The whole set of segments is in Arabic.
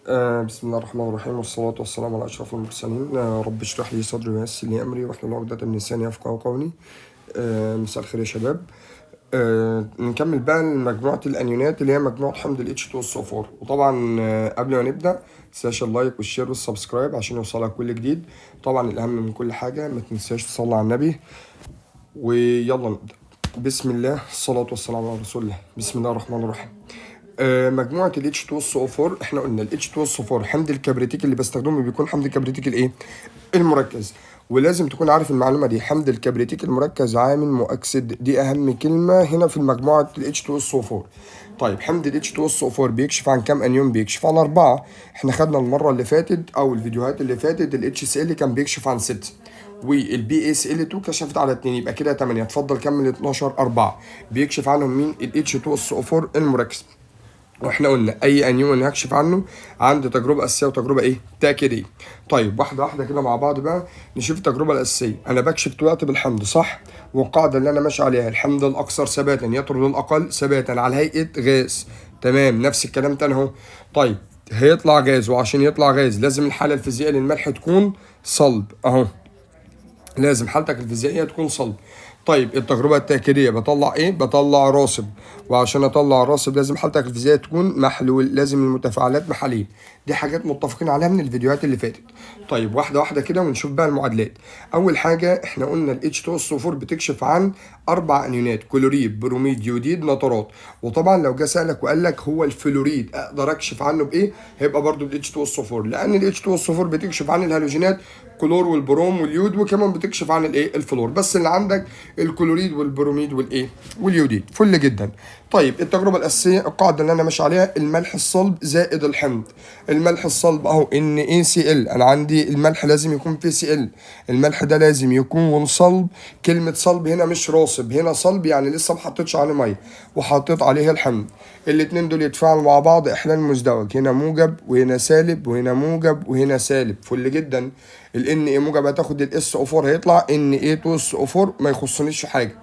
بسم الله الرحمن الرحيم والصلاة والسلام على أشرف المرسلين. رب اشرح لي صدري ويسر لي أمري واحلل عقدة من لساني يفقهوا قولي. مساء الخير يا شباب. نكمل بقى مجموعة الأنيونات اللي هي مجموعة حمض ال H2SO4. وطبعا قبل ما نبدأ متنساش اللايك والشير والسبسكرايب عشان يوصلك كل جديد. طبعا الأهم من كل حاجة ما تنساش تصلي على النبي. ويلا نبدأ. بسم الله الصلاة والسلام على رسول الله. بسم الله الرحمن الرحيم. مجموعة ال H2SO4 احنا قلنا ال H2SO4 حمض الكبريتيك اللي بستخدمه بيكون حمض الكبريتيك الايه؟ المركز. ولازم تكون عارف المعلومة دي، حمض الكبريتيك المركز عامل مؤكسد، دي أهم كلمة هنا في مجموعة ال H2SO4. طيب حمض ال H2SO4 بيكشف عن كام أنيون؟ بيكشف عن 4. احنا خدنا المرة اللي فاتت أو الفيديوهات اللي فاتت ال HCl كان بيكشف عن 6 والبي اس ال 2 كشفت على 2، يبقى كده 8. اتفضل كمل 12. 4 بيكشف عنهم مين؟ ال H2SO4 المركز. واحنا قلنا اي انيون هكشف عنه عندي تجربه اساسيه وتجربه ايه؟ تاكيديه. طيب واحده واحده كده مع بعض بقى نشوف التجربه الاساسيه. انا بكشف دلوقتي بالحمض صح؟ والقاعده اللي انا ماشي عليها الحمض الاكثر ثباتا يطرد الاقل ثباتا على هيئه غاز. تمام، نفس الكلام تاني اهو. طيب هيطلع غاز، وعشان يطلع غاز لازم الحاله الفيزيائيه للملح تكون صلب اهو. لازم حالتك الفيزيائيه تكون صلب. طيب التجربه التاكيديه بطلع ايه؟ بطلع راسب، وعشان اطلع راسب لازم حالتك الفيزيائيه تكون محلول، لازم المتفاعلات محاليل. دي حاجات متفقين عليها من الفيديوهات اللي فاتت. طيب واحده واحده كده ونشوف بقى المعادلات. اول حاجه احنا قلنا ال H2SO4 بتكشف عن 4 انيونات: كلوريد، بروميد، يوديد، نترات. وطبعا لو جه سالك وقال لك هو الفلوريد اقدر اكشف عنه بايه؟ هيبقى برضو ال H2SO4، لان ال H2SO4 بتكشف عن الهالوجينات كلور والبروم واليود، وكمان بتكشف عن الايه؟ الفلور. بس اللي عندك الكلوريد والبروميد والايه؟ واليوديد. فل جدا. طيب التجربه الاساسيه القاعده اللي انا ماشي عليها الملح الصلب زائد الحمض. الملح الصلب اهو NaCl، انا عندي الملح لازم يكون فيه Cl، الملح ده لازم يكون صلب. كلمه صلب هنا مش راصب، هنا صلب يعني لسه ما حطيتش عليه ميه وحطيت عليه الحمض. الاتنين دول يتفاعلوا مع بعض احلال مزدوج، هنا موجب وهنا سالب وهنا موجب وهنا سالب. فل جدا. ال Na موجب هتاخد ال SO4 هيطلع Na2SO4 ما يخصنيش في حاجه،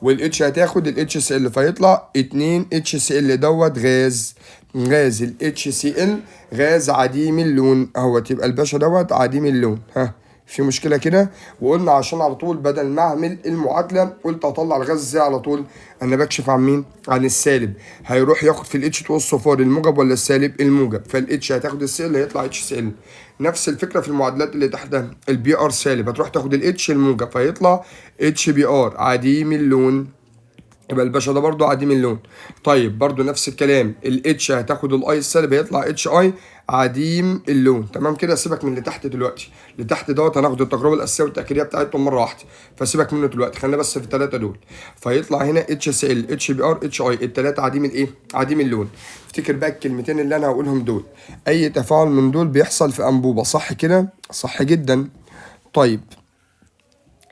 والاتش هتاخد ال HCl فيطلع 2 HCl دوت غاز. غاز ال HCl غاز عديم اللون اهوت، يبقى الباشا دوت عديم اللون. ها في مشكله كده؟ وقلنا عشان على طول بدل ما اعمل المعادله قلت اطلع الغاز ازاي على طول؟ انا بكشف عن مين؟ عن السالب. هيروح ياخد في ال H2SO4 الموجب ولا السالب؟ الموجب، فالاتش هتاخد السي هيطلع HCl. نفس الفكره في المعادلات اللي تحتها، البي ار سالب هتروح تاخد الاتش الموجب فيطلع HBr عديم اللون، يبقى الباشا ده برضو عديم اللون. طيب برضو نفس الكلام الاتش هتاخد الاي السالب هيطلع اتش اي عديم اللون. تمام كده. سيبك من اللي تحت دلوقتي، اللي تحت دوت هناخد التجربه الاساسيه والتاكيديه بتاعتهم مره واحده، فسيبك منه دلوقتي، خلينا بس في الثلاثه دول. فيطلع هنا اتش سي ال اتش بي ار اتش اي، الثلاثه عديم الايه؟ عديم اللون. افتكر بقى الكلمتين اللي انا هقولهم دول، اي تفاعل من دول بيحصل في انبوبه، صح كده؟ صح جدا. طيب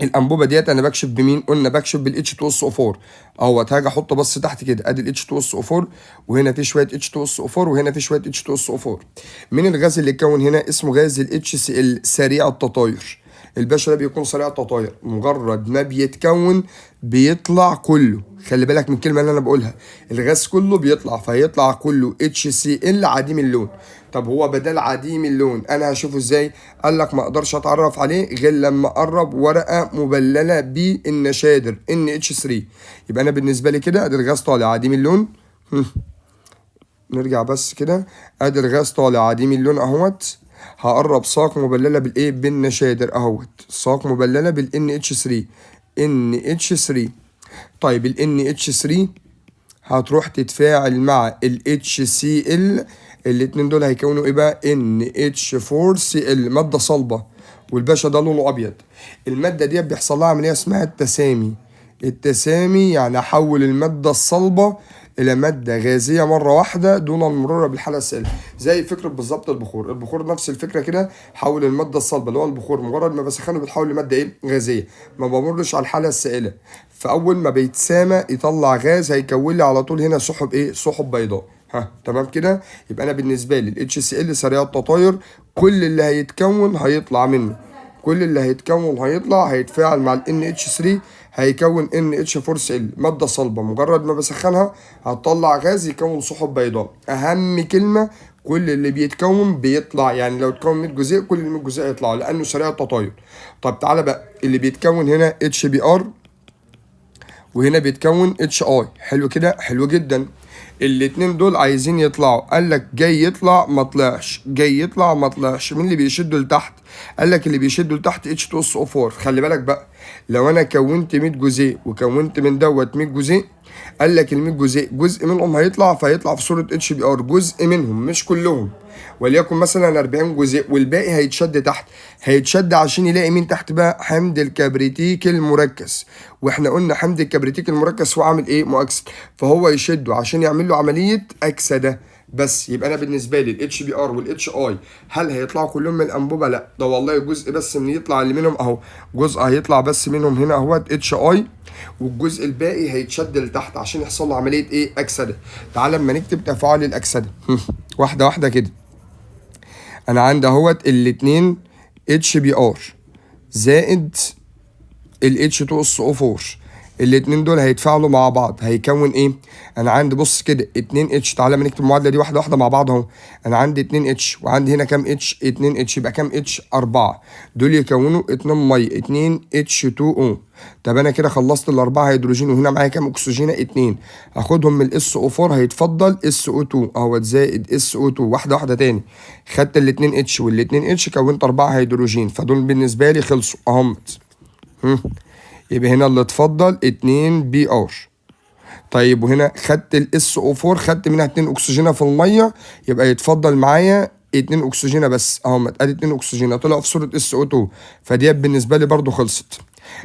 الانبوبه ديت انا بكشف بمين؟ قلنا بكشف بال H2SO4 اهوت. هاجي احط بس تحت كده ادي ال H2SO4، وهنا في شويه H2SO4 وهنا في شويه H2SO4. من الغاز اللي اتكون هنا اسمه غاز ال HCl سريع التطاير. الباشا ده بيكون سريع التطاير، مجرد ما بيتكون بيطلع كله. خلي بالك من الكلمه اللي انا بقولها، الغاز كله بيطلع، فيطلع كله HCl عديم اللون. طب هو بدل عديم اللون انا هشوفه ازاي؟ قال لك ما اقدرش اتعرف عليه غير لما اقرب ورقه مبلله بالنشادر NH3. يبقى انا بالنسبه لي كده ادي الغاز طالع عديم اللون. نرجع بس كده، ادي الغاز طالع عديم اللون اهوت. هقرب ساق مبلله بالايه؟ بالنشادر اهوت، ساق مبلله بال NH3. طيب ال NH3 هتروح تتفاعل مع ال HCl، الاتنين دول هيكونوا ايه بقى؟ NH4Cl، مادة صلبة، والباشا ده لونه ابيض. المادة دي بيحصل لها عملية اسمها التسامي. التسامي يعني احول المادة الصلبة الى مادة غازية مرة واحدة دون المرور بالحالة السائلة. زي فكرة بالظبط البخور. البخور نفس الفكرة كده، حول المادة الصلبة اللي هو البخور مجرد ما بسخنه بتحول لمادة ايه؟ غازية، ما بمرش على الحالة السائلة. فاول ما بيتسامى يطلع غاز هيكون لي على طول هنا سحب ايه؟ سحب بيضاء. ها تمام كده. يبقى انا بالنسبه لي ال HCl سريع التطاير، كل اللي هيتكون هيطلع منه كل اللي هيتكون هيطلع هيتفاعل مع ال NH3 هيكون NH4Cl مادة صلبة، مجرد ما بسخنها هتطلع غاز يكون سحب بيضاء. أهم كلمة، كل اللي بيتكون بيطلع، يعني لو اتكون 100 جزيء كل ال 100 جزيء يطلعوا لأنه سريع التطاير. طب تعالى بقى، اللي بيتكون هنا HBr وهنا بيتكون HI، حلو كده، حلو جدا. الاتنين دول عايزين يطلعوا، قال لك جاي يطلع ما طلعش، جاي يطلع ما طلعش. مين اللي بيشدوا لتحت؟ قال لك اللي بيشدوا لتحت H2SO4. خلي بالك بقى، لو انا كونت 100 جزيء وكونت من دوت 100 جزيء، قال لك ال 100 جزيء جزء منهم هيطلع، فهيطلع في صورة HBr، جزء منهم مش كلهم، وليكن مثلا 40 جزيء، والباقي هيتشد تحت. هيتشد عشان يلاقي مين تحت بقى؟ حمض الكبريتيك المركز. واحنا قلنا حمض الكبريتيك المركز هو عامل ايه؟ مؤكسد، فهو يشده عشان يعمل له عملية أكسدة. بس يبقى انا بالنسبه لي الاتش بي ار والاتش اي هل هيطلعوا كلهم من الانبوبه؟ لا، ده والله جزء بس من يطلع اللي منهم اهو، جزء هيطلع بس منهم هنا اهوت اتش اي، والجزء الباقي هيتشد لتحت عشان يحصل له عمليه ايه؟ اكسده. تعال اما نكتب تفاعل الاكسده واحده واحده كده. انا عندي اهوت الاتنين اتش بي ار زائد ال H2SO4، الاتنين دول هيتفاعلوا مع بعض هيكون ايه؟ انا عندي بص كده 2 اتش، تعالى ما نكتب المعادله دي واحده واحده مع بعض اهو. انا عندي 2 اتش وعندي هنا كام اتش؟ 2 اتش، يبقى كام اتش؟ 4. دول يكونوا 2 ميه، 2 H2O. طب انا كده خلصت الاربعه هيدروجين، وهنا معايا كام اكسجين؟ 2. هاخدهم من ال SO4 هيتفضل SO2 اهوت زائد SO2. واحده واحده تاني، خدت الاتنين اتش والاتنين اتش كونت 4 هيدروجين، فدول بالنسبه لي خلصوا اهمت. يبقى هنا اللي اتفضل 2 بي ار. طيب وهنا خدت الاس او 4 خدت منها 2 اكسجينه في الميه، يبقى يتفضل معايا 2 اكسجينه بس اهو، ادي 2 اكسجينه طلعوا في صوره اس او 2، فدي بالنسبه لي برضو خلصت.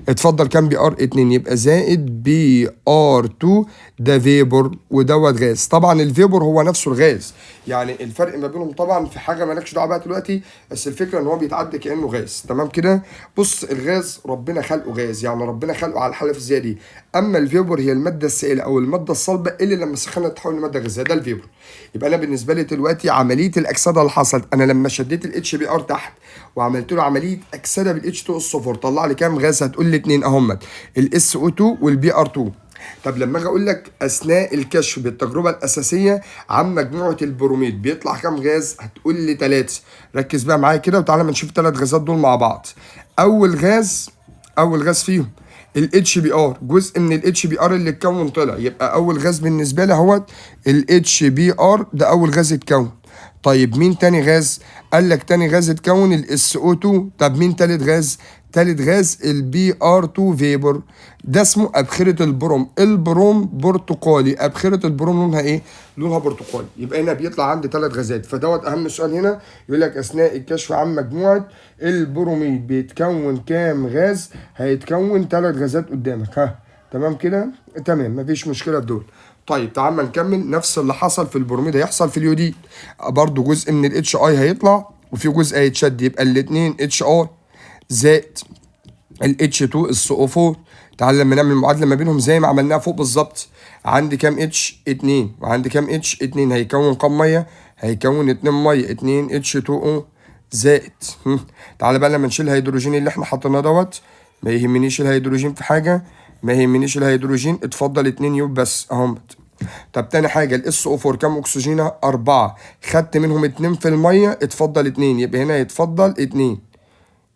اتفضل كام بي ار؟ 2، يبقى زائد بي ار 2. ده فيبور ودوت غاز. طبعا الفيبور هو نفسه الغاز، يعني الفرق ما بينهم طبعا في حاجه مالكش دعوه بيها دلوقتي، بس الفكره ان هو بيتعدى كانه غاز. تمام كده؟ بص، الغاز ربنا خلقه غاز، يعني ربنا خلقه على الحاله الفيزيائيه دي. اما الفيبور هي الماده السائله او الماده الصلبه اللي لما سخنت تتحول لماده غازيه، ده الفيبور. يبقى انا بالنسبه لي دلوقتي عمليه الاكسده اللي حصلت، انا لما شديت الاتش بي ار تحت وعملت له عمليه اكسده بالاتش 2 اس 4 طلع لي كام غاز؟ هتقول لي 2 اهم، الاس او 2 والبي ار 2. طب لما اجي اقول لك اثناء الكشف بالتجربه الاساسيه عن مجموعه البروميد بيطلع كام غاز؟ هتقول لي 3. ركز بقى معايا كده وتعالى ما نشوف الثلاث غازات دول مع بعض. اول غاز فيهم الاتش بي ار، جزء من الاتش بي ار اللي اتكون طلع، يبقى اول غاز بالنسبه لي اهوت الاتش بي ار، ده اول غاز اتكون. طيب مين تاني غاز؟ قال لك تاني غاز اتكون الاس او 2. طب مين تالت غاز؟ تالت غاز البي ار 2 فيبر، ده اسمه ابخره البروم. البروم برتقالي، ابخره البروم لونها ايه؟ لونها برتقالي. يبقى هنا بيطلع عندي 3 غازات، فدوت اهم سؤال هنا، يقول لك اثناء الكشف عن مجموعه البروميد بيتكون كام غاز؟ هيتكون 3 غازات قدامك. ها تمام كده؟ تمام، مفيش مشكله في دول. طيب تعال نكمل. نفس اللي حصل في البروميد هيحصل في اليوديد، برضو جزء من الاتش اي هيطلع وفي جزء هيتشد، يبقى الاثنين اتش اي زائد الاتش 2 اس او 4. تعال لما نعمل المعادله ما بينهم زي ما عملناها فوق بالظبط. عندي كام اتش؟ 2، وعندي كام اتش؟ 2. هيكون كام ميه؟ هيكون 2 ميه، 2 اتش 2 او زائد تعال بقى لما نشيل الهيدروجين اللي احنا حطيناه دوت، ما يهمنيش الهيدروجين في حاجه، ما يهمنيش الهيدروجين، اتفضل 2 يوب بس اهم. طب تاني حاجه الاس او 4 كام اكسجينه؟ 4، خدت منهم 2 في الميه، اتفضل 2، يبقى هنا يتفضل 2.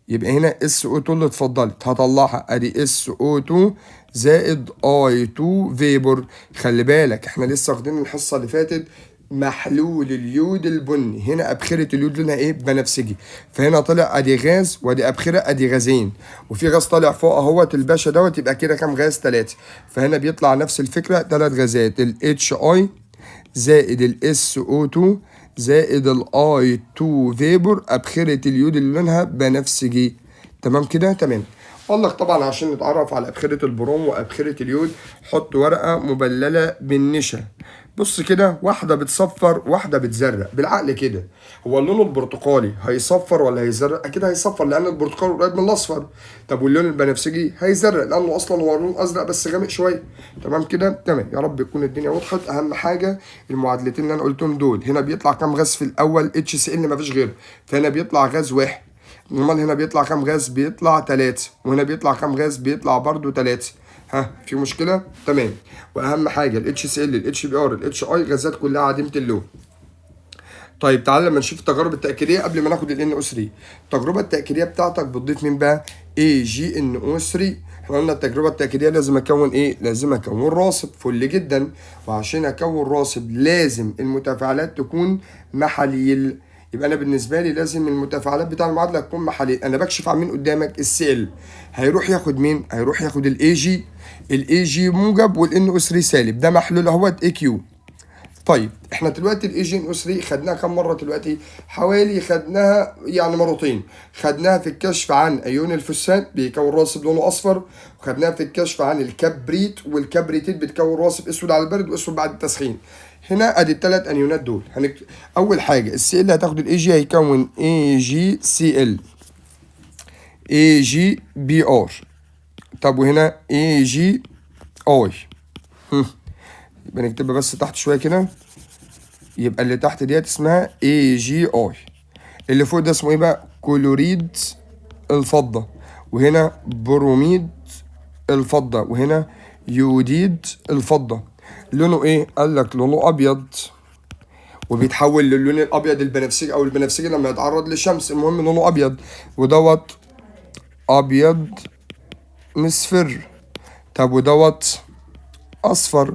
يبقى هنا اس او 2 اللي اتفضلت هطلعها، ادي اس او 2 زائد اي 2 فيبر. خلي بالك احنا لسه واخدين الحصه اللي فاتت محلول اليود البني، هنا ابخره اليود لونها ايه؟ بنفسجي، فهنا طلع ادي غاز وادي ابخره، ادي غازين، وفي غاز طالع فوق اهوت الباشا دوت، يبقى كده كام غاز؟ 3. فهنا بيطلع نفس الفكره، 3 غازات، الاتش اي زائد الاس او 2 زائد الاي 2 فيبر، ابخره اليود اللي لونها بنفسجي. تمام كده؟ تمام. قال لك طبعا عشان نتعرف على ابخره البروم وابخره اليود حط ورقه مبلله بالنشا. بص كده، واحده بتصفر واحده بتزرق، بالعقل كده هو اللون البرتقالي هيصفر ولا هيزرق؟ اكيد هيصفر لان البرتقال قريب من الاصفر. طب واللون البنفسجي هيزرق لانه اصلا هو لون ازرق بس غامق شويه. تمام كده؟ تمام. يا رب تكون الدنيا وضحت. اهم حاجه المعادلتين اللي انا قلتهم دول، هنا بيطلع كام غاز في الاول؟ اتش سي ال مفيش غيره، فهنا بيطلع غاز واحد. امال هنا بيطلع كام غاز؟ بيطلع 3. وهنا بيطلع كام غاز؟ بيطلع برضو 3. ها في مشكله؟ تمام. واهم حاجه ال HCl ال HBr ال HI غازات كلها عديمه اللون. طيب تعالى لما نشوف التجارب التأكيدية قبل ما ناخد ال NO3. التجربة التأكيدية بتاعتك بتضيف مين بقى؟ AgNO3. احنا قلنا التجربة التأكيدية لازم أكون إيه؟ لازم أكون راصب. فل جدا. وعشان أكون راصب لازم المتفاعلات تكون محاليل. يبقى أنا بالنسبة لي لازم المتفاعلات بتاع المعادلة تكون محاليل. أنا بكشف عن مين قدامك؟ الCl. هيروح ياخد مين؟ هيروح ياخد ال Ag. ال Ag موجب وال NO3 سالب. ده محلول أهوت AQ. طيب احنا دلوقتي الاي جي ان او 3 خدناها كم مره دلوقتي؟ حوالي خدناها يعني مرتين. خدناها في الكشف عن ايون الفوسفات بيكون راصب لونه اصفر، وخدناها في الكشف عن الكبريت، والكبريتيت بتكون راصب اسود على البرد واسود بعد التسخين. هنا ادي الثلاث انيونات دول. اول حاجه السي ال هتاخد الاي جي هيكون اي جي سي ال اي جي بي ار. طب وهنا اي جي اي. يبقى نكتبها بس تحت شويه كده. يبقى اللي تحت ديت اسمها AgI. اللي فوق ده اسمه ايه بقى؟ كلوريد الفضة. وهنا بروميد الفضة. وهنا يوديد الفضة. لونه ايه؟ قال لك لونه ابيض، وبيتحول للون الابيض البنفسجي او البنفسجي لما يتعرض للشمس. المهم لونه ابيض، ودوت ابيض مصفر. طب ودوت اصفر.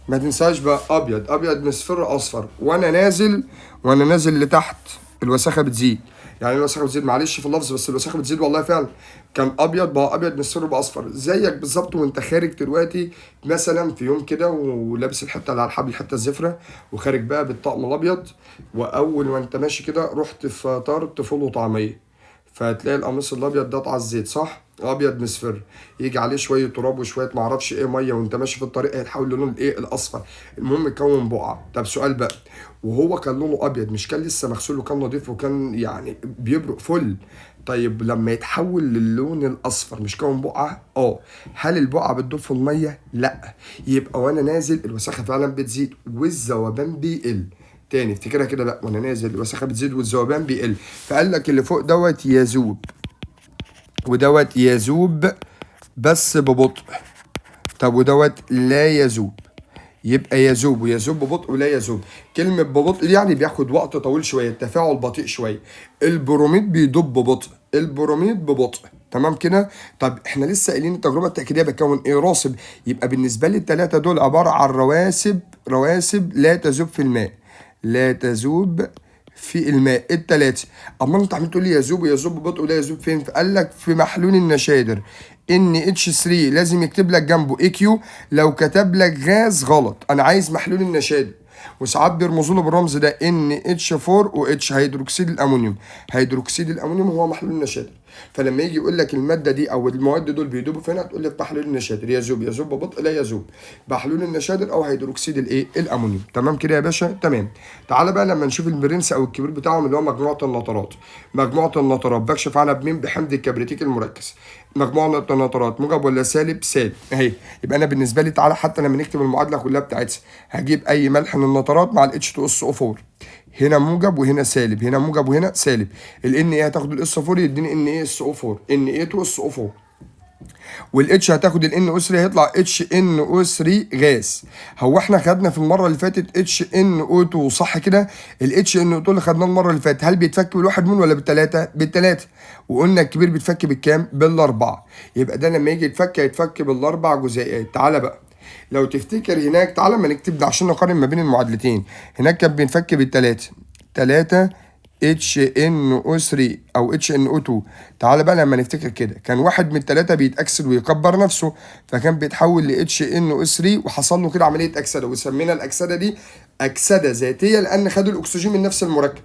ما تنساش بقى ابيض مصفر اصفر. وانا نازل لتحت الوساخه بتزيد. يعني الوساخه بتزيد، معلش في اللفظ بس الوساخه بتزيد والله فعلا. كان ابيض بقى ابيض مصفر بقى اصفر. زيك بالظبط وانت خارج دلوقتي مثلا في يوم كده ولابس الحته اللي على الحبل، الحته الزفره، وخارج بقى بالطقم الابيض، واول ما انت ماشي كده رحت فطرت فول وطعميه، فهتلاقي القميص الابيض ده على الزيت، صح؟ ابيض مصفر، يجي عليه شويه تراب وشويه معرفش ايه ميه، وانت ماشي في الطريق هيتحول للون الايه؟ الاصفر. المهم يكون بقعه. طب سؤال بقى، وهو كان لونه ابيض مش كان لسه مغسول وكان نضيف وكان يعني بيبرق فل؟ طيب لما يتحول للون الاصفر مش كون بقعه؟ هل البقعه بتدوب في الميه؟ لا. يبقى وانا نازل الوساخه فعلا بتزيد والذوبان بيقل. تاني افتكرها كده بقى، وانا نازل الوساخه بتزيد والذوبان بيقل. فقال لك اللي فوق دوت يذوب، ودوت يذوب بس ببطء. طب ودوت لا يذوب. يبقى يذوب ويذوب ببطء ولا يذوب. كلمة ببطء دي يعني بياخد وقت طويل شوية، التفاعل بطيء شوية. البروميد بيدوب ببطء، البروميد ببطء. تمام كده؟ طب احنا لسه قايلين التجربة التأكيدية بتكون ايه؟ راصب. يبقى بالنسبة لي التلاتة دول عبارة عن رواسب لا تذوب في الماء. لا تذوب في الماء التلاتة. اما انت عمال تقول لي يذوب ببطء ولا يذوب فين؟ فقال لك في محلول النشادر NH3 لازم يكتب لك جنبه AQ. لو كتب لك غاز غلط. انا عايز محلول النشادر، وساعات بيرمزوا له بالرمز ده NH4 وH، هيدروكسيد الامونيوم. هيدروكسيد الامونيوم هو محلول النشادر. فلما يجي يقول لك الماده دي او المواد دول بيدوبوا فين، هتقول لك بحلول النشادر. يذوب ببطء لا يذوب بحلول النشادر او هيدروكسيد الايه؟ الامونيوم. تمام كده يا باشا؟ تمام. تعالى بقى لما نشوف البرنس او الكبير بتاعهم اللي هو مجموعه النترات. مجموعه النترات بكشف عنها بمين؟ بحمض الكبريتيك المركز. مجموعه النترات موجب ولا سالب؟ سالب اهي. يبقى انا بالنسبه لي تعالى حتى لما نكتب المعادله كلها بتاعتها هجيب اي ملح من النترات مع ال H2SO4. هنا موجب وهنا سالب، هنا موجب وهنا سالب. ال Na هتاخد ال SO4 يديني NaSO4 Na2SO4. والاتش هتاخد ال NO3 هيطلع HNO3 غاز. هو احنا خدنا في المره اللي فاتت HNO2 صح كده؟ ال HNO2 اللي خدناه المره اللي فاتت هل بيتفك بالواحد مول ولا بالثلاثه؟ بالثلاثه. وقلنا الكبير بيتفك بالكام؟ بالاربعه. يبقى ده لما يجي يتفك هيتفك بالاربع جزيئات. تعالى بقى لو تفتكر هناك، تعالى ما نكتب ده عشان نقارن ما بين المعادلتين. هناك كان بينفك بالثلاثه، 3 HNO3 او HNO2. تعالى بقى لما نفتكر كده، كان واحد من الثلاثه بيتاكسد ويكبر نفسه، فكان بيتحول ل HNO3 وحصل له كده عمليه اكسده، وسمينا الاكسده دي اكسده ذاتيه لان خدوا الاكسجين من نفس المركب.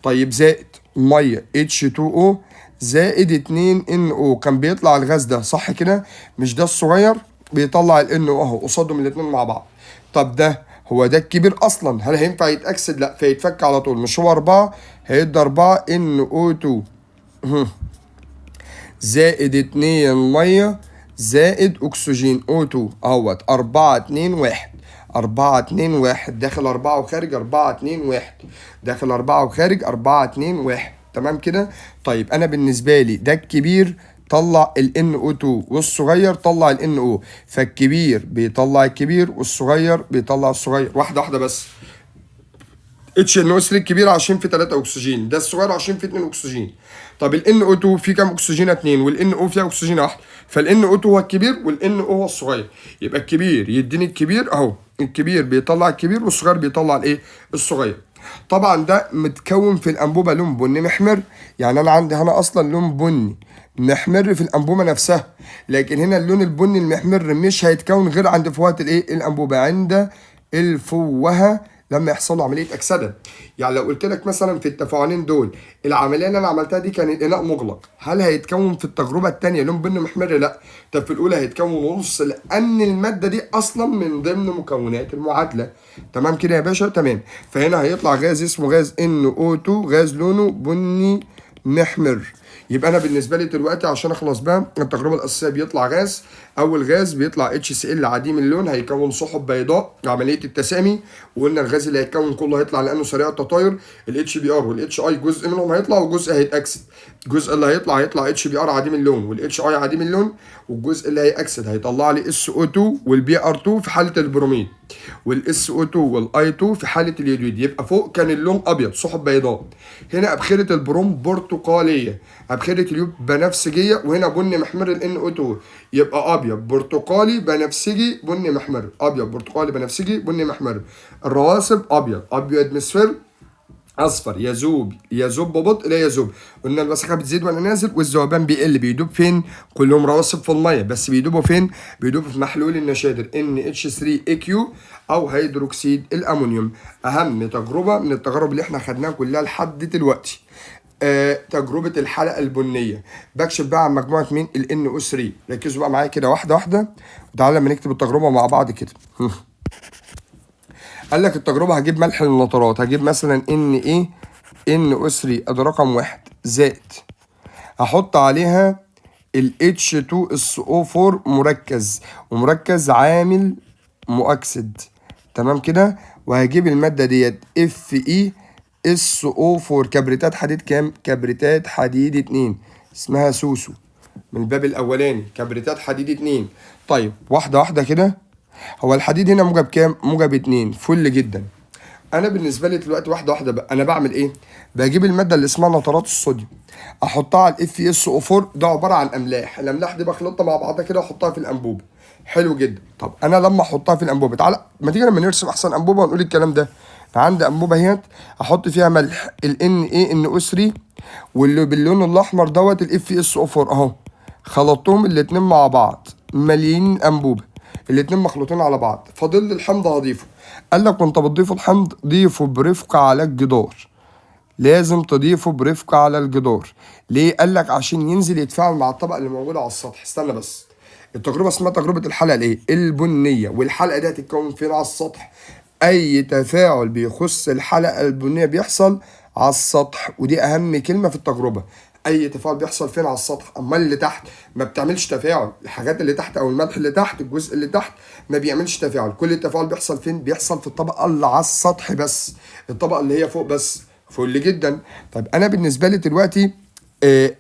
طيب زائد ميه H2O زائد 2NO، كان بيطلع الغاز ده صح كده؟ مش ده الصغير بيطلع ال NO اهو قصادهم الاثنين مع بعض. طب ده هو ده الكبير اصلا، هل هينفع يتاكسد؟ لا، فيتفك على طول. مش هو 4 هيدي 4 NO2 زائد 2 ميه زائد اكسجين O2 اهوت 4 2 1. 4 2 1 داخل 4 وخارج 4 2 1 داخل 4 وخارج 4 2 1. تمام كده. طيب انا بالنسبه لي ده الكبير طلع ال NO2 والصغير طلع ال NO، فالكبير بيطلع الكبير والصغير بيطلع الصغير. واحده واحده بس. NO3 الكبير عايشين في 3 اكسجين، ده الصغير عايشين في 2 اكسجين. طب ال NO2 فيه كام اكسجين؟ 2، وال NO فيها اكسجين واحد، فال NO2 هو الكبير وال NO هو الصغير. يبقى الكبير يديني الكبير اهو، الكبير بيطلع الكبير والصغير بيطلع الايه؟ الصغير. طبعا ده متكون في الانبوبه لون بني محمر، يعني انا عندي هنا اصلا لون بني محمر في الانبوبه نفسها، لكن هنا اللون البني المحمر مش هيتكون غير عند فوهه الايه؟ الانبوبه، عند الفوهه لما يحصل له عمليه اكسده. يعني لو قلت لك مثلا في التفاعلين دول العمليه اللي انا عملتها دي كان الاناء مغلق، هل هيتكون في التجربه الثانيه لون بني محمر؟ لا. طب في الاولى هيتكون نص، لان الماده دي اصلا من ضمن مكونات المعادله. تمام كده يا باشا؟ تمام. فهنا هيطلع غاز اسمه غاز NO2، غاز لونه بني محمر. يبقى انا بالنسبه لي دلوقتي عشان اخلص بقى التجربه الاساسيه بيطلع غاز. اول غاز بيطلع HCl عديم اللون، هيكون سحب بيضاء عمليه التسامي، وقلنا الغاز اللي هيتكون كله هيطلع لانه سريع التطاير. ال HBr وال HI جزء منهم هيطلع وجزء هيتاكسد. الجزء اللي هيطلع HBr عديم اللون وال HI عديم اللون، والجزء اللي هيأكسد هيطلع لي SO2 والBr2 في حاله البروميد، والSO2 والI2 في حاله اليوديد. يبقى فوق كان اللون ابيض سحب بيضاء، هنا ابخره البروم برتقاليه، ابخره اليود بنفسجيه، وهنا بني محمر ال NO2. يبقى ابيض برتقالي بنفسجي بني محمر، ابيض برتقالي بنفسجي بني محمر. الرواسب ابيض مصفر اصفر، يذوب ببطء لا يذوب. قلنا المساحه بتزيد وانا نازل، والذوبان بيقل. بيدوب فين؟ كلهم رواسب في الميه، بس بيدوبوا فين؟ بيدوبوا في محلول النشادر NH3AQ او هيدروكسيد الامونيوم. اهم تجربه من التجارب اللي احنا خدناها كلها لحد دلوقتي تجربه الحلقه البنيه. بكشف بقى عن مجموعه مين؟ ال NO3. ركزوا بقى معايا كده واحده واحده، وتعالى لما نكتب التجربه مع بعض كده. قال لك التجربة هجيب ملح للنترات، هجيب مثلا NO3 ادي رقم 1 زائد، هحط عليها ال H2SO4 مركز، ومركز عامل مؤكسد. تمام كده. وهجيب المادة ديت FeSO4 كبريتات حديد كام؟ كبريتات حديد 2 اسمها سوسو من الباب الأولاني، كبريتات حديد 2. طيب واحدة واحدة كده. هو الحديد هنا موجب كام؟ موجب 2، فل جدا. انا بالنسبه لي دلوقتي واحده واحده بقى، انا بعمل ايه؟ بجيب الماده اللي اسمها نترات الصوديوم، احطها على ال FeSO4. ده عباره عن املاح، الاملاح دي بخلطها مع بعضها كده واحطها في الانبوبه. حلو جدا. طب انا لما احطها في الانبوبه، تعالى ما تيجي لما نرسم احسن انبوبه ونقول الكلام ده. عندي انبوبه اهيت، احط فيها ملح ال NaNO3، واللي باللون الاحمر دوت ال FeSO4 اهو، خلطتهم الاتنين مع بعض مليين انبوبه، الاتنين مخلوطين على بعض. فاضل لي الحمض هضيفه. قال لك وانت بتضيف الحمض ضيفه برفق على الجدار، لازم تضيفه برفق على الجدار. ليه؟ قال لك عشان ينزل يتفاعل مع الطبقه اللي موجوده على السطح. استنى بس، التجربه اسمها تجربه الحلقه الايه؟ البنيه. والحلقه دي هتتكون فين؟ على السطح. اي تفاعل بيخص الحلقه البنيه بيحصل على السطح، ودي اهم كلمه في التجربه. اي تفاعل بيحصل فين؟ على السطح. امال اللي تحت ما بتعملش تفاعل، الحاجات اللي تحت او الملح اللي تحت، الجزء اللي تحت ما بيعملش تفاعل. كل التفاعل بيحصل فين؟ بيحصل في الطبقه اللي على السطح بس، الطبقه اللي هي فوق بس. فل جدا. طيب انا بالنسبه لي دلوقتي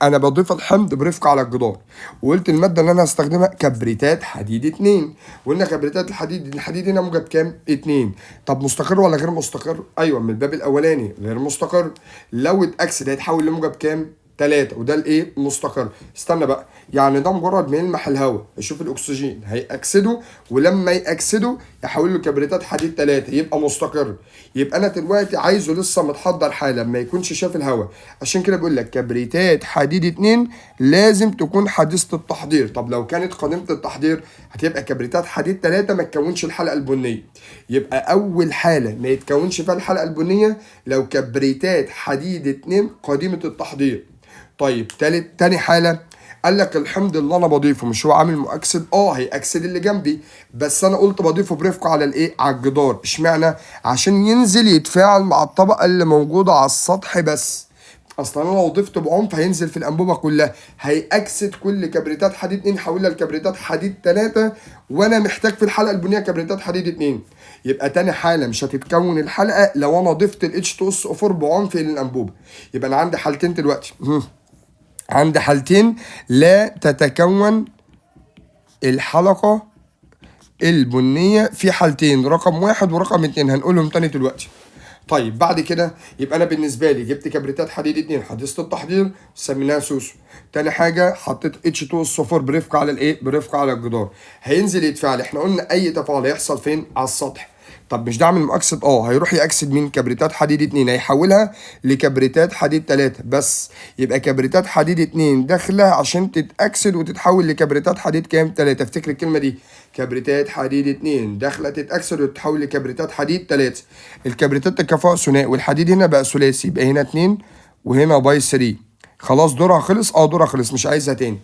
انا بضيف الحمض برفق على الجدار، وقلت الماده اللي انا هستخدمها كبريتات حديد 2. وقلنا كبريتات الحديد هنا موجب كام؟ 2. طب مستقر ولا غير مستقر؟ ايوه من الباب الاولاني غير مستقر. لو اتاكسد هيتحول لموجب كام؟ 3، وده الايه؟ مستقر. استنى بقى، يعني ده مجرد ما يلمح الهواء يشوف الاكسجين هيأكسده، ولما يأكسده يحول له كبريتات حديد 3 يبقى مستقر. يبقى انا دلوقتي عايزه لسه متحضر حالا ما يكونش شاف الهواء. عشان كده بقول لك كبريتات حديد 2 لازم تكون حديثة التحضير. طب لو كانت قديمة التحضير هتبقى كبريتات حديد 3 ما تكونش الحلقة البنية. يبقى اول حالة ما يتكونش فيها الحلقة البنية لو كبريتات حديد 2 قديمة التحضير. طيب تاني حالة، قال لك الحمض اللي انا بضيفه مش هو عامل مؤكسد؟ هيأكسد اللي جنبي، بس انا قلت بضيفه برفقه على الايه؟ على الجدار. اشمعنى؟ عشان ينزل يتفاعل مع الطبقه اللي موجوده على السطح بس. اصلا انا لو ضفت بعنف هينزل في الانبوبه كلها، هيأكسد كل كبريتات حديد 2 يحولها لكبريتات حديد 3، وانا محتاج في الحلقه البنيه كبريتات حديد 2. يبقى تاني حاله مش هتتكون الحلقه لو انا ضفت ال H2SO4 بعنف للانبوبه. يبقى انا عندي حالتين دلوقتي، عندي حالتين لا تتكون الحلقه البنيه في حالتين، رقم 1 ورقم 2 هنقولهم تاني دلوقتي. طيب بعد كده يبقى انا بالنسبه لي جبت كبريتات حديد 2 حديثه التحضير سميناها سوسو. تاني حاجه حطيت H2SO4 برفق على الايه؟ برفق على الجدار، هينزل يتفاعل. احنا قلنا اي تفاعل هيحصل فين؟ على السطح. طب مش ده عامل مؤكسد؟ هيروح يأكسد من كبريتات حديد 2 هيحولها لكبريتات حديد 3 بس. يبقى كبريتات حديد 2 داخله عشان تتأكسد وتتحول لكبريتات حديد كام؟ 3. افتكر الكلمه دي، كبريتات حديد 2 داخله تتأكسد وتتحول لكبريتات حديد 3. الكبريتات تكافؤها ثنائي والحديد هنا بقى ثلاثي، يبقى هنا 2 وهنا باي 3. خلاص دورها خلص؟ دورها خلص مش عايزها تاني.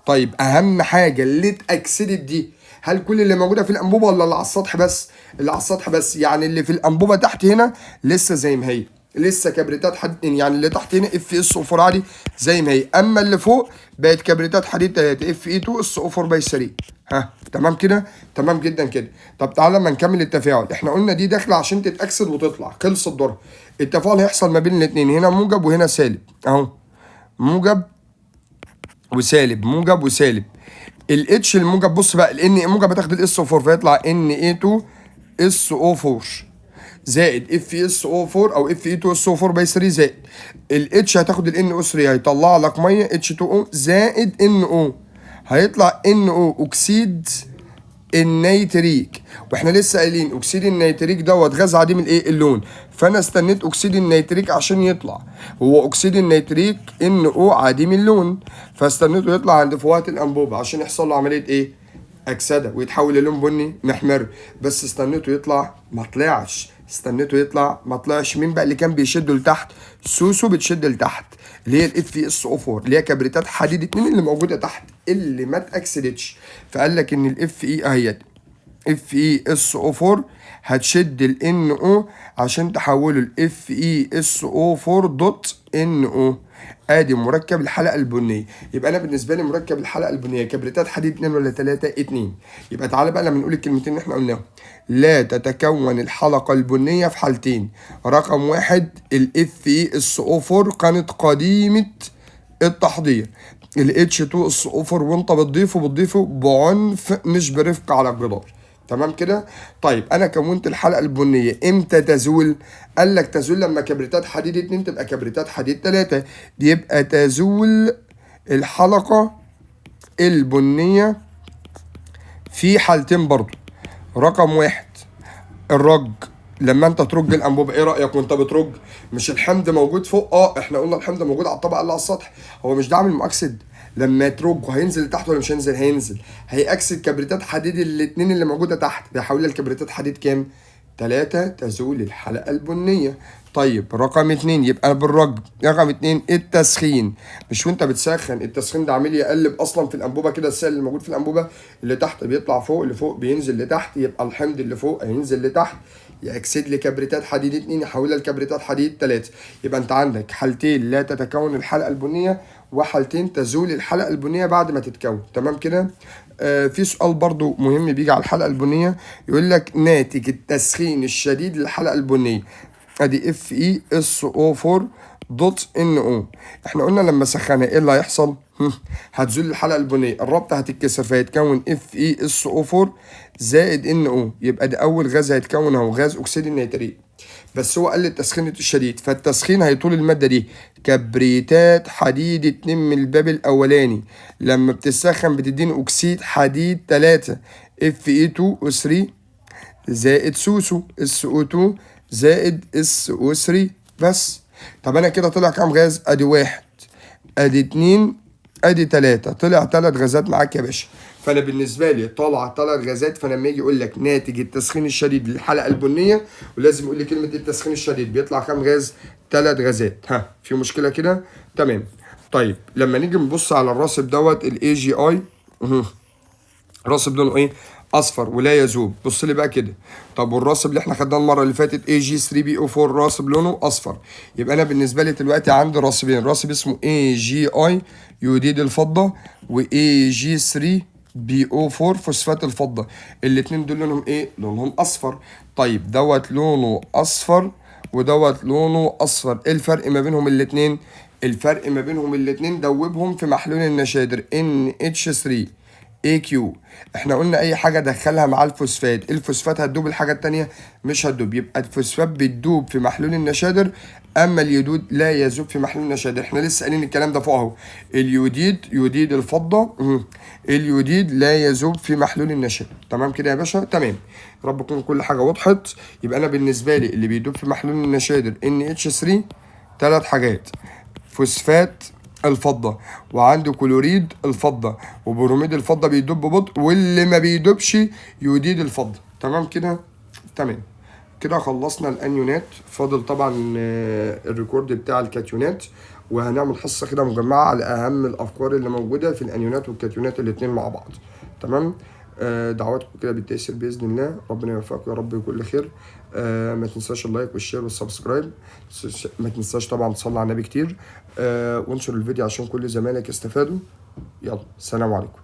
طيب اهم حاجه اللي اتأكسدت دي، هل كل اللي موجوده في الانبوبه ولا اللي على السطح بس؟ اللي على السطح بس، يعني اللي في الانبوبه تحت هنا لسه زي ما هي، لسه كبريتات حديد، يعني اللي تحت هنا FeSO4 عادي زي ما هي، اما اللي فوق بقت كبريتات حديد 3 Fe2SO4 باي 3. تمام كده؟ تمام جدا كده. طب تعالى لما نكمل التفاعل، احنا قلنا دي داخله عشان تتاكسد وتطلع، خلص الدور. التفاعل هيحصل ما بين الاثنين، هنا موجب وهنا سالب اهو، موجب وسالب، موجب وسالب. الاتش الموجب، بص بقى الان الموجب هتاخد الاس او 4 فيطلع Na2SO4 زائد FeSO4 او Fe2SO4 باي 3 زائد الاتش هتاخد الNO3 هيطلع لك ميه H2O زائد NO، هيطلع NO اكسيد النيتريك. واحنا لسه قايلين اكسيد النيتريك دوت غاز عديم الايه؟ اللون. فانا استنيت اكسيد النيتريك عشان يطلع، هو اكسيد النيتريك NO عديم اللون، فاستنيته يطلع عند فوهة الانبوبه عشان يحصل له عمليه ايه؟ اكسده ويتحول للون بني محمر. بس استنيته يطلع ما طلعش، استنيته يطلع ما طلعش. مين بقى اللي كان بيشده لتحت؟ سوسو بتشد لتحت، اللي هي FeSO4 اللي هي كبريتات حديد 2 اللي موجوده تحت اللي ما اتاكسدتش. فقال لك ان Fe اهيت FeSO4 هتشد ال NO عشان تحوله ل FeSO4 دوت NO. ادي مركب الحلقه البنيه. يبقى انا بالنسبه لي مركب الحلقه البنيه كبريتات حديد 2 ولا 3؟ 2. يبقى تعالى بقى لما نقول الكلمتين اللي احنا قلناهم. لا تتكون الحلقه البنيه في حالتين، رقم 1 ال FeSO4 كانت قديمه التحضير، ال H2SO4 وانت بتضيفه بعنف مش برفق على الجدار. تمام كده؟ طيب انا كونت الحلقه البنيه، امتى تزول؟ قال لك تزول لما كبريتات حديد 2 تبقى كبريتات حديد 3، دي يبقى تزول الحلقه البنيه في حالتين برضو. رقم 1 الرج، لما انت ترج الانبوبه، ايه رايك وانت بترج؟ مش الحمض موجود فوق؟ احنا قلنا الحمض موجود على الطبقه اللي على السطح، هو مش ده عامل مؤكسد؟ لما ترج هينزل لتحت ولا مش هينزل؟ هينزل، هيأكسد كبريتات حديد الاثنين اللي موجوده تحت، بيحولها لكبريتات حديد كام؟ 3. تزول الحلقه البنيه. طيب رقم 2 يبقى بالرج. رقم 2 التسخين، مش وانت بتسخن التسخين ده عامل يقلب اصلا في الانبوبه كده، السائل اللي موجود في الانبوبه اللي تحت بيطلع فوق، اللي فوق بينزل لتحت، يبقى الحمض اللي فوق هينزل لتحت يأكسد لي كبريتات حديد 2 يحولها لكبريتات حديد 3. يبقى انت عندك حالتين لا تتكون الحلقه البنيه، وحالتين تزول الحلقه البنيه بعد ما تتكون. تمام كده؟ في سؤال برضو مهم بيجي على الحلقه البنيه، يقول لك ناتج التسخين الشديد للحلقه البنيه، ادي FeSO4 دوت NO. احنا قلنا لما سخنها ايه اللي هيحصل؟ هتزول الحلقه البنيه، الرابطه هتتكسر فيتكون FeSO4 زائد NO، يبقى ده اول غاز هيتكون اهو، غاز اكسيد النيتريك. بس هو قال لي التسخين الشديد، فالتسخين هيطول الماده دي كبريتات حديد 2 من الباب الاولاني، لما بتسخن بتديني اكسيد حديد 3 Fe2O3 زائد سوسو SO2 زائد SO3 بس. طب انا كده طلع كام غاز؟ ادي 1 ادي 2 ادي 3، طلع 3 غازات معاك يا باشا. فانا بالنسبه لي طالع 3 غازات، فلما يجي يقول لك ناتج التسخين الشديد للحلقه البنيه، ولازم يقول لي كلمه التسخين الشديد بيطلع كام غاز؟ 3 غازات. في مشكله كده؟ تمام. طيب لما نيجي نبص على الراسب دوت الاي جي اي، راسب لونه ايه؟ اصفر ولا يذوب. بص لي بقى كده. طب والراسب اللي احنا خدناه المره اللي فاتت Ag3PO4 راسب لونه اصفر. يبقى انا بالنسبه لي دلوقتي عندي راسبين، راسب اسمه AgI يوديد الفضه، وAg3PO4 فوسفات الفضه. الاتنين دول لونهم ايه؟ لونهم اصفر. طيب دوت لونه اصفر ودوت لونه اصفر، ايه الفرق ما بينهم الاتنين؟ الفرق ما بينهم الاتنين دوبهم في محلول النشادر NH3 AQ. احنا قلنا اي حاجه دخلها مع الفوسفات، الفوسفات هتدوب، الحاجه التانيه مش هتدوب. يبقى الفوسفات بتدوب في محلول النشادر، اما اليوديد لا يذوب في محلول النشادر. احنا لسه قايلين الكلام ده فوق اهو. اليوديد يوديد الفضه، اليوديد لا يذوب في محلول النشادر. تمام كده يا باشا؟ تمام. رب تكون كل حاجه وضحت. يبقى انا بالنسبه لي اللي بيدوب في محلول النشادر NH3 ثلاث حاجات: فوسفات الفضة، وعنده كلوريد الفضة، وبروميد الفضة بيدوب ببطء، واللي ما بيدوبش يوديد الفضة. تمام كده؟ تمام. كده خلصنا الانيونات. فاضل طبعا الريكورد بتاع الكاتيونات، وهنعمل حصة كده مجمعة على اهم الافكار اللي موجودة في الانيونات والكاتيونات الاتنين مع بعض. تمام. دعواتكم كده بالتيسير باذن الله. ربنا يوفقكم يا رب بكل خير. ما تنساش اللايك والشير والسبسكرايب. ما تنساش طبعا تصلي على النبي كتير. وانشر الفيديو عشان كل زمايلك يستفادوا. يلا، سلام عليكم.